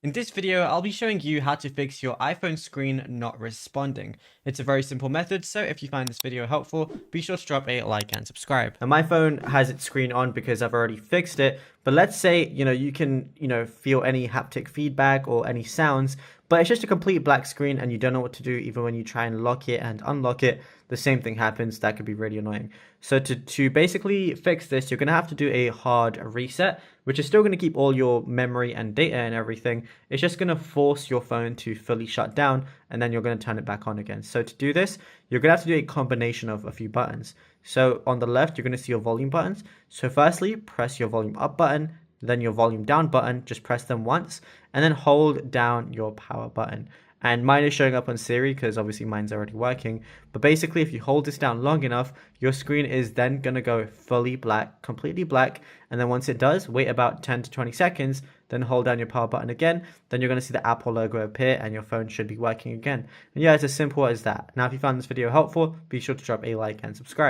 In this video, I'll be showing you how to fix your iPhone screen not responding. It's a very simple method, so if you find this video helpful, be sure to drop a like and subscribe. Now, my phone has its screen on because I've already fixed it, but let's say, you can, feel any haptic feedback or any sounds, but it's just a complete black screen and you don't know what to do even when you try and lock it and unlock it. The same thing happens. That could be really annoying. So to basically fix this, you're going to have to do a hard reset, which is still going to keep all your memory and data and everything. It's just going to force your phone to fully shut down, and then you're going to turn it back on again. So to do this, you're going to have to do a combination of a few buttons. So on the left, you're going to see your volume buttons. So firstly, press your volume up button, then your volume down button, just press them once, and then hold down your power button. And mine is showing up on Siri because obviously mine's already working. But basically, if you hold this down long enough, your screen is then going to go fully black, completely black. And then once it does, wait about 10 to 20 seconds, then hold down your power button again. Then you're going to see the Apple logo appear and your phone should be working again. And yeah, it's as simple as that. Now, if you found this video helpful, be sure to drop a like and subscribe.